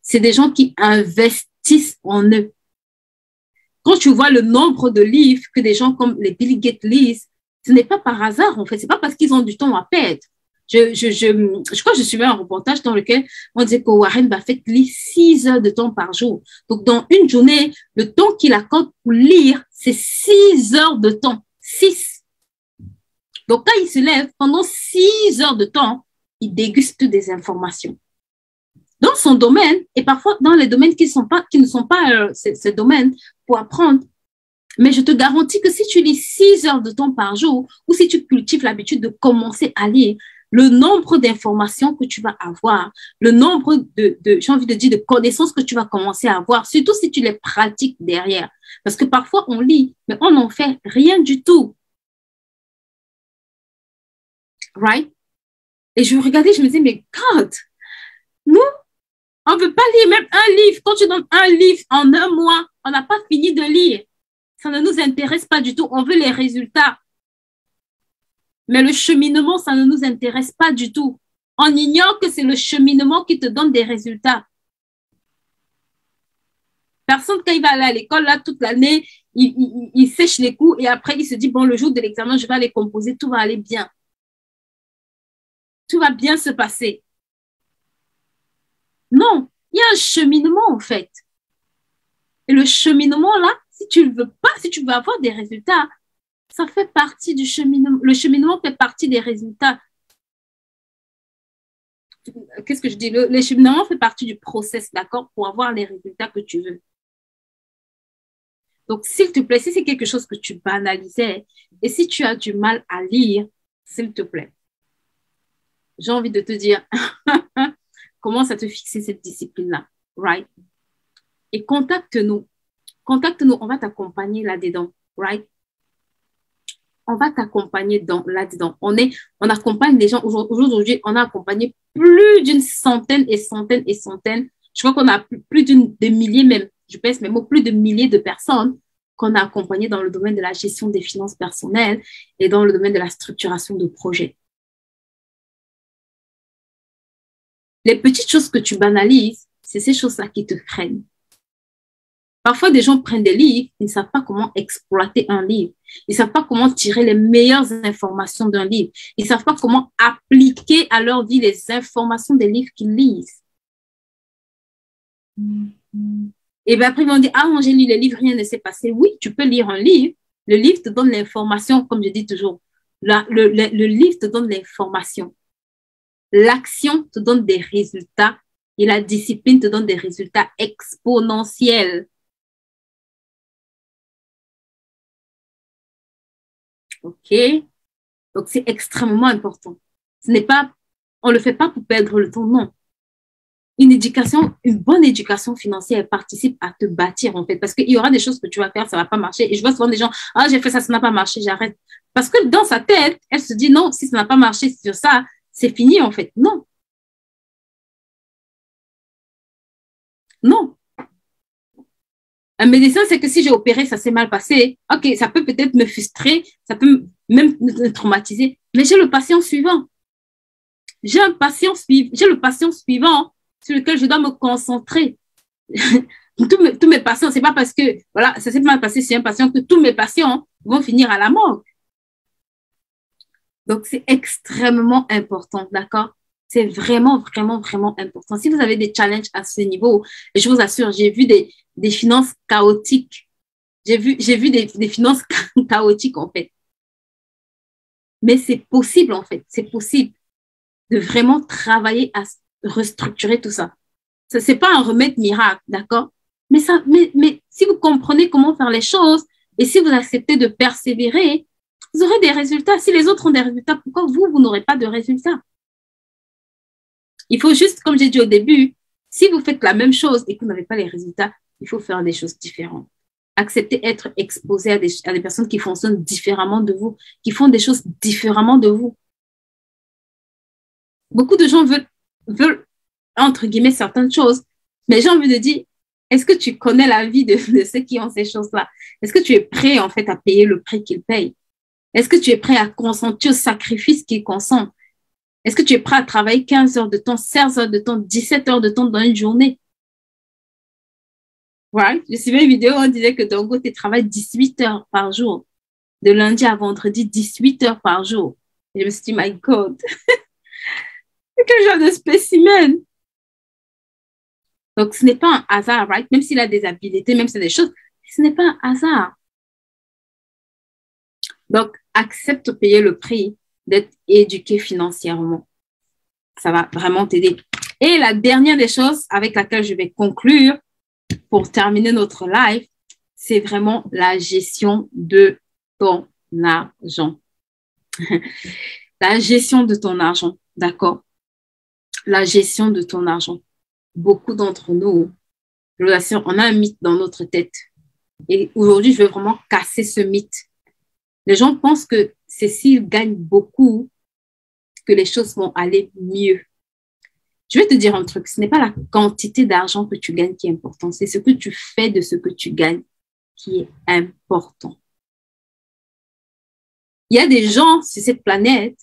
C'est des gens qui investissent en eux. Quand tu vois le nombre de livres que des gens comme les Bill Gates lisent, ce n'est pas par hasard, en fait. C'est pas parce qu'ils ont du temps à perdre. Je crois que je suivais un reportage dans lequel on disait que Warren Buffett lit 6 heures de temps par jour. Donc, dans une journée, le temps qu'il accorde pour lire, c'est 6 heures de temps. 6. Donc, quand il se lève, pendant 6 heures de temps, il déguste des informations. Dans son domaine, et parfois dans les domaines qui ne sont pas ces domaines pour apprendre. Mais je te garantis que si tu lis 6 heures de temps par jour, ou si tu cultives l'habitude de commencer à lire, le nombre d'informations que tu vas avoir, le nombre j'ai envie de dire, de connaissances que tu vas commencer à avoir, surtout si tu les pratiques derrière. Parce que parfois, on lit, mais on n'en fait rien du tout. Right? Et je regardais, je me disais, mais God, nous, on ne veut pas lire même un livre. Quand tu donnes un livre en un mois, on n'a pas fini de lire. Ça ne nous intéresse pas du tout. On veut les résultats. Mais le cheminement, ça ne nous intéresse pas du tout. On ignore que c'est le cheminement qui te donne des résultats. Personne, quand il va aller à l'école, là, toute l'année, il sèche les coups et après, il se dit, bon, le jour de l'examen, je vais aller composer, tout va aller bien. Tout va bien se passer. Non, il y a un cheminement, en fait. Et le cheminement, là, si tu ne veux pas, si tu veux avoir des résultats, ça fait partie du cheminement. Le cheminement fait partie des résultats. Qu'est-ce que je dis? Le cheminement fait partie du process, d'accord, pour avoir les résultats que tu veux. Donc, s'il te plaît, si c'est quelque chose que tu banalisais et si tu as du mal à lire, s'il te plaît, j'ai envie de te dire, commence à te fixer cette discipline-là, right? Et contacte-nous. Contacte-nous, on va t'accompagner là-dedans, right? On va t'accompagner là-dedans. On accompagne les gens. Aujourd'hui, on a accompagné plus d'une centaine et centaines et centaines. Je crois qu'on a plus de milliers même, je pèse mes mots, plus de milliers de personnes qu'on a accompagnées dans le domaine de la gestion des finances personnelles et dans le domaine de la structuration de projets. Les petites choses que tu banalises, c'est ces choses-là qui te freinent. Parfois, des gens prennent des livres, ils ne savent pas comment exploiter un livre. Ils ne savent pas comment tirer les meilleures informations d'un livre. Ils ne savent pas comment appliquer à leur vie les informations des livres qu'ils lisent. Et bien après, ils vont dire, ah, moi, j'ai lu les livres, rien ne s'est passé. Oui, tu peux lire un livre. Le livre te donne l'information, comme je dis toujours. Le livre te donne l'information. L'action te donne des résultats et la discipline te donne des résultats exponentiels. OK? Donc, c'est extrêmement important. Ce n'est pas, on ne le fait pas pour perdre le temps, non. Une bonne éducation financière participe à te bâtir, en fait, parce qu'il y aura des choses que tu vas faire, ça ne va pas marcher. Et je vois souvent des gens, ah, j'ai fait ça, ça n'a pas marché, j'arrête. Parce que dans sa tête, elle se dit, non, si ça n'a pas marché sur ça, c'est fini, en fait. Non. Non. Un médecin, c'est que si j'ai opéré, ça s'est mal passé. OK, ça peut peut-être me frustrer, ça peut même me traumatiser, mais j'ai le patient suivant. J'ai le patient suivant sur lequel je dois me concentrer. tous mes patients, c'est pas parce que, voilà, ça s'est mal passé sur un patient que tous mes patients vont finir à la mort. Donc, c'est extrêmement important, d'accord? C'est vraiment, vraiment, vraiment important. Si vous avez des challenges à ce niveau, et je vous assure, j'ai vu des finances chaotiques. J'ai vu des finances chaotiques, en fait. Mais c'est possible, en fait. C'est possible de vraiment travailler à restructurer tout ça. Ce n'est pas un remède miracle, d'accord? Mais si vous comprenez comment faire les choses et si vous acceptez de persévérer, vous aurez des résultats. Si les autres ont des résultats, pourquoi vous n'aurez pas de résultats? Il faut juste, comme j'ai dit au début, si vous faites la même chose et que vous n'avez pas les résultats, il faut faire des choses différentes. Accepter d'être exposé à des personnes qui fonctionnent différemment de vous, qui font des choses différemment de vous. Beaucoup de gens veulent entre guillemets, certaines choses, mais j'ai envie de dire, est-ce que tu connais la vie de ceux qui ont ces choses-là? Est-ce que tu es prêt, en fait, à payer le prix qu'ils payent? Est-ce que tu es prêt à consentir au sacrifice qu'ils consentent? Est-ce que tu es prêt à travailler 15 heures de temps, 16 heures de temps, 17 heures de temps dans une journée? Ouais, je suivais une vidéo où on disait que Dongo, tu travailles 18 heures par jour. De lundi à vendredi, 18 heures par jour. Et je me suis dit, my God, quel genre de spécimen? Donc, ce n'est pas un hasard, right? Même s'il a des habiletés, même si c'est des choses, ce n'est pas un hasard. Donc, accepte de payer le prix d'être éduqué financièrement. Ça va vraiment t'aider. Et la dernière des choses avec laquelle je vais conclure pour terminer notre live, c'est vraiment la gestion de ton argent. La gestion de ton argent, d'accord? La gestion de ton argent. Beaucoup d'entre nous, je vous assure, on a un mythe dans notre tête. Et aujourd'hui, je veux vraiment casser ce mythe. Les gens pensent que c'est s'ils gagnent beaucoup que les choses vont aller mieux. Je vais te dire un truc, ce n'est pas la quantité d'argent que tu gagnes qui est important, c'est ce que tu fais de ce que tu gagnes qui est important. Il y a des gens sur cette planète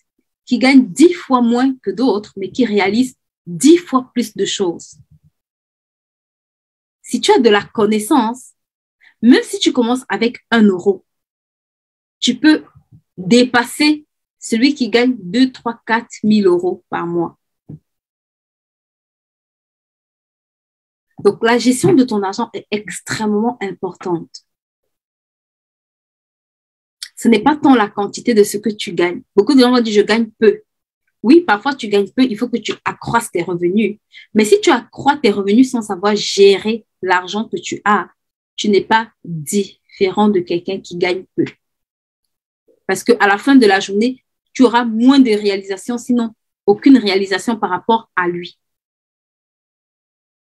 qui gagnent 10 fois moins que d'autres, mais qui réalisent 10 fois plus de choses. Si tu as de la connaissance, même si tu commences avec 1 euro, tu peux dépasser celui qui gagne 2, 3, 4 000 euros par mois. Donc, la gestion de ton argent est extrêmement importante. Ce n'est pas tant la quantité de ce que tu gagnes. Beaucoup de gens vont dire, je gagne peu. Oui, parfois tu gagnes peu, il faut que tu accroisses tes revenus. Mais si tu accrois tes revenus sans savoir gérer l'argent que tu as, tu n'es pas différent de quelqu'un qui gagne peu. Parce qu'à la fin de la journée, tu auras moins de réalisations, sinon aucune réalisation par rapport à lui.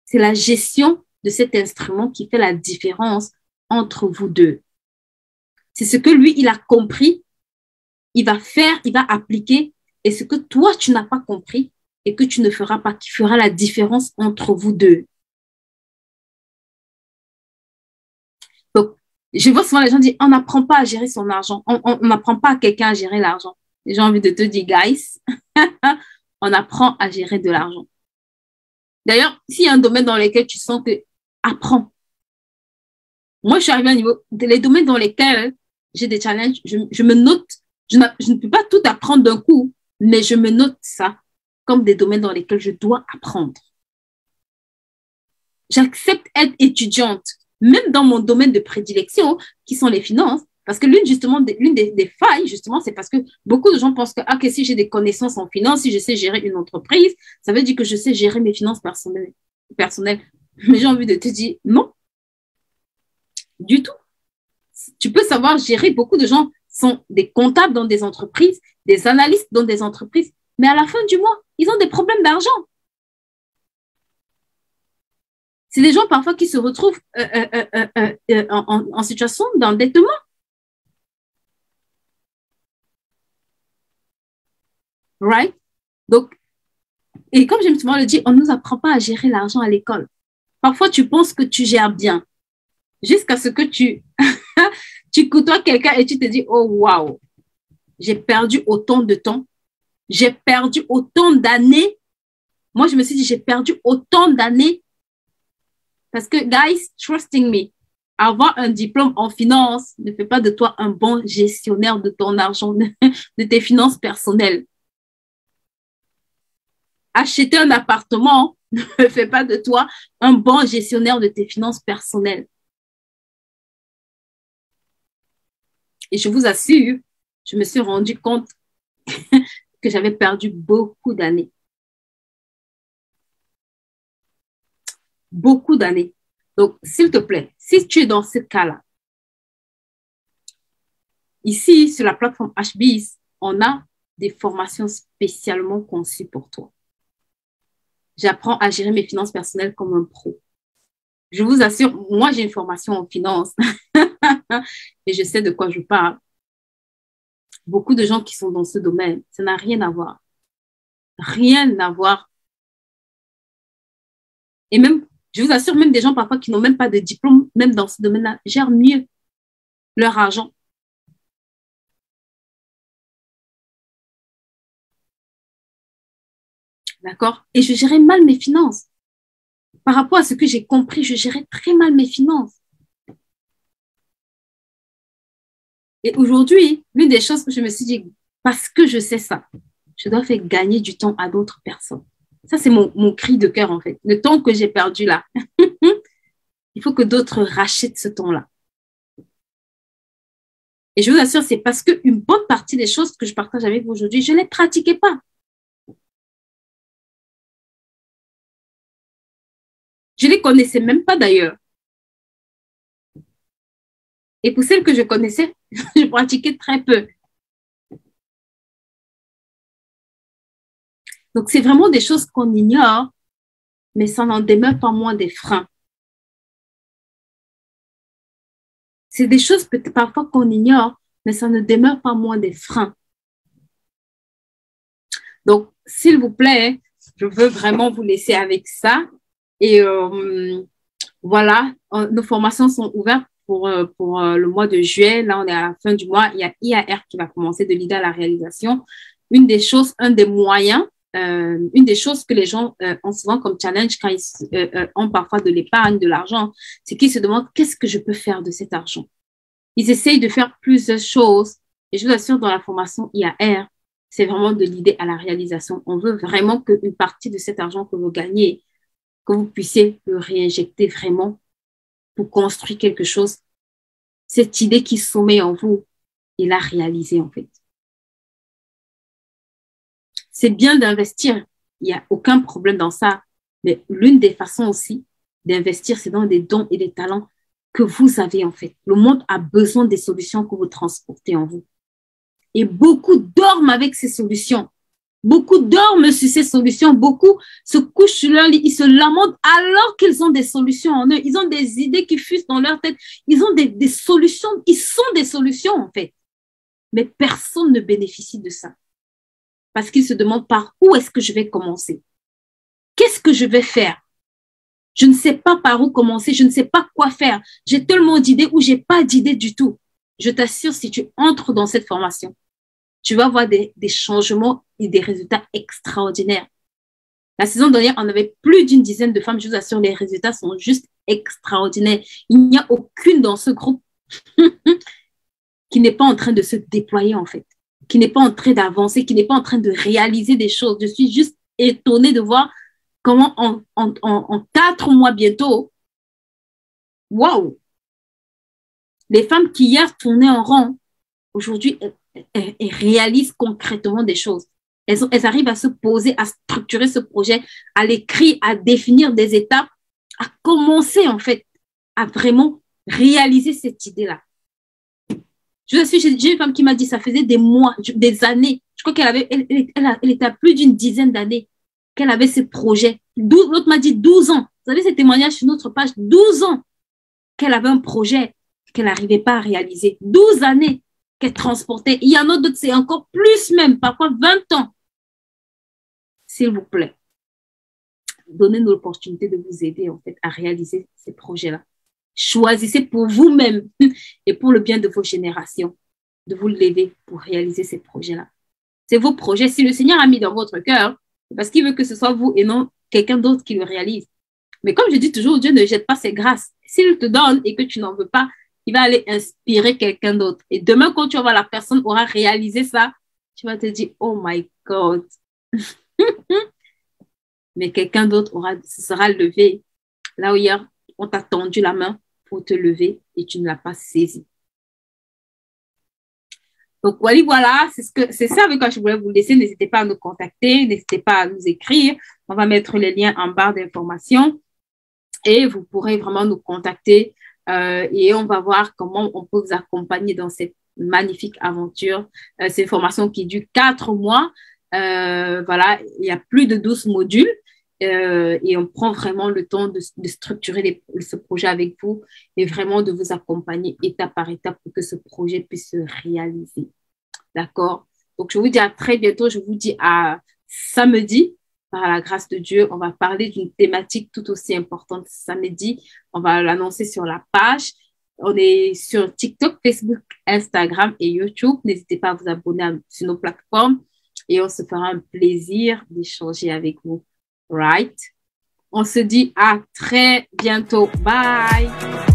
C'est la gestion de cet instrument qui fait la différence entre vous deux. C'est ce que lui, il a compris, il va faire, il va appliquer, et ce que toi, tu n'as pas compris et que tu ne feras pas, qui fera la différence entre vous deux. Donc, je vois souvent les gens dire, on n'apprend pas à gérer son argent, on n'apprend pas à quelqu'un à gérer l'argent. J'ai envie de te dire, guys, on apprend à gérer de l'argent. D'ailleurs, s'il y a un domaine dans lequel tu sens que apprends. Moi, je suis arrivée à un niveau, les domaines dans lesquels j'ai des challenges, je me note, je ne peux pas tout apprendre d'un coup, mais je me note ça comme des domaines dans lesquels je dois apprendre. J'accepte être étudiante, même dans mon domaine de prédilection, qui sont les finances, parce que l'une des failles, justement, c'est parce que beaucoup de gens pensent que, ah, que si j'ai des connaissances en finance, si je sais gérer une entreprise, ça veut dire que je sais gérer mes finances personnelles. Mais j'ai envie de te dire, non, du tout. Tu peux savoir gérer, beaucoup de gens sont des comptables dans des entreprises, des analystes dans des entreprises, mais à la fin du mois, ils ont des problèmes d'argent. C'est des gens parfois qui se retrouvent en situation d'endettement. Right? Donc, et comme j'aime souvent le dire, on ne nous apprend pas à gérer l'argent à l'école. Parfois, tu penses que tu gères bien, jusqu'à ce que tu côtoies quelqu'un et tu te dis, oh, waouh, j'ai perdu autant de temps, j'ai perdu autant d'années. Moi, je me suis dit, j'ai perdu autant d'années parce que, guys, trusting me, avoir un diplôme en finance ne fait pas de toi un bon gestionnaire de ton argent, de tes finances personnelles. Acheter un appartement ne fait pas de toi un bon gestionnaire de tes finances personnelles. Et je vous assure, je me suis rendu compte que j'avais perdu beaucoup d'années. Beaucoup d'années. Donc, s'il te plaît, si tu es dans ce cas-là, ici, sur la plateforme HBIS, on a des formations spécialement conçues pour toi. J'apprends à gérer mes finances personnelles comme un pro. Je vous assure, moi, j'ai une formation en finance et je sais de quoi je parle. Beaucoup de gens qui sont dans ce domaine, ça n'a rien à voir. Rien à voir. Et même, je vous assure, même des gens parfois qui n'ont même pas de diplôme, même dans ce domaine-là, gèrent mieux leur argent. D'accord? Et je gérais mal mes finances. Par rapport à ce que j'ai compris, je gérais très mal mes finances. Et aujourd'hui, l'une des choses que je me suis dit, parce que je sais ça, je dois faire gagner du temps à d'autres personnes. Ça, c'est mon cri de cœur, en fait. Le temps que j'ai perdu là, il faut que d'autres rachètent ce temps-là. Et je vous assure, c'est parce qu'une bonne partie des choses que je partage avec vous aujourd'hui, je ne les pratiquais pas. Je ne les connaissais même pas d'ailleurs. Et pour celles que je connaissais, je pratiquais très peu. Donc, c'est vraiment des choses qu'on ignore, mais ça n'en demeure pas moins des freins. C'est des choses peut-être parfois qu'on ignore, mais ça ne demeure pas moins des freins. Donc, s'il vous plaît, je veux vraiment vous laisser avec ça. Et voilà, nos formations sont ouvertes pour le mois de juillet. Là, on est à la fin du mois. Il y a IAR qui va commencer de l'idée à la réalisation. Une des choses, un des moyens, une des choses que les gens ont souvent comme challenge quand ils ont parfois de l'épargne, de l'argent, c'est qu'ils se demandent qu'est-ce que je peux faire de cet argent. Ils essayent de faire plusieurs choses. Et je vous assure, dans la formation IAR, c'est vraiment de l'idée à la réalisation. On veut vraiment qu'une partie de cet argent que vous gagnez, que vous puissiez le réinjecter vraiment pour construire quelque chose. Cette idée qui sommeille en vous, et la réaliser en fait. C'est bien d'investir, il n'y a aucun problème dans ça, mais l'une des façons aussi d'investir, c'est dans des dons et des talents que vous avez en fait. Le monde a besoin des solutions que vous transportez en vous. Et beaucoup dorment avec ces solutions. Beaucoup dorment sur ces solutions. Beaucoup se couchent sur leur lit. Ils se lamentent alors qu'ils ont des solutions en eux. Ils ont des idées qui fusent dans leur tête. Ils ont des solutions. Ils sont des solutions en fait. Mais personne ne bénéficie de ça. Parce qu'ils se demandent par où est-ce que je vais commencer? Qu'est-ce que je vais faire? Je ne sais pas par où commencer. Je ne sais pas quoi faire. J'ai tellement d'idées ou j'ai pas d'idées du tout. Je t'assure, si tu entres dans cette formation, tu vas voir des changements et des résultats extraordinaires. La saison dernière, on avait plus d'une dizaine de femmes. Je vous assure, les résultats sont juste extraordinaires. Il n'y a aucune dans ce groupe qui n'est pas en train de se déployer, en fait, qui n'est pas en train d'avancer, qui n'est pas en train de réaliser des choses. Je suis juste étonnée de voir comment en 4 mois bientôt, waouh, les femmes qui hier tournaient en rond, aujourd'hui, elles réalisent concrètement des choses. Elles arrivent à se poser, à structurer ce projet, à l'écrire, à définir des étapes, à commencer en fait à vraiment réaliser cette idée-là. J'ai une femme qui m'a dit, ça faisait des mois, des années. Je crois elle était à plus d'une dizaine d'années qu'elle avait ce projet. L'autre m'a dit 12 ans. Vous savez, ces témoignages sur notre page, 12 ans qu'elle avait un projet qu'elle n'arrivait pas à réaliser. 12 années qu'elle transportait. Il y en a d'autres, c'est encore plus même, parfois 20 ans. S'il vous plaît, donnez-nous l'opportunité de vous aider en fait à réaliser ces projets-là. Choisissez pour vous-même et pour le bien de vos générations de vous lever pour réaliser ces projets-là. C'est vos projets. Si le Seigneur a mis dans votre cœur, c'est parce qu'il veut que ce soit vous et non quelqu'un d'autre qui le réalise. Mais comme je dis toujours, Dieu ne jette pas ses grâces. S'il te donne et que tu n'en veux pas, il va aller inspirer quelqu'un d'autre. Et demain, quand tu vas voir la personne aura réalisé ça, tu vas te dire, oh my God. Mais quelqu'un d'autre se sera levé là où hier, on t'a tendu la main pour te lever et tu ne l'as pas saisi. Donc, voilà, c'est ça avec quoi je voulais vous laisser. N'hésitez pas à nous contacter, n'hésitez pas à nous écrire. On va mettre les liens en barre d'informations et vous pourrez vraiment nous contacter et on va voir comment on peut vous accompagner dans cette magnifique aventure. C'est une formation qui dure 4 mois. Voilà, il y a plus de 12 modules et on prend vraiment le temps de structurer ce projet avec vous et vraiment de vous accompagner étape par étape pour que ce projet puisse se réaliser. D'accord? Donc, je vous dis à très bientôt. Je vous dis à samedi. Par la grâce de Dieu, on va parler d'une thématique tout aussi importante samedi. On va l'annoncer sur la page. On est sur TikTok, Facebook, Instagram et YouTube. N'hésitez pas à vous abonner sur nos plateformes et on se fera un plaisir d'échanger avec vous. Right? On se dit à très bientôt. Bye!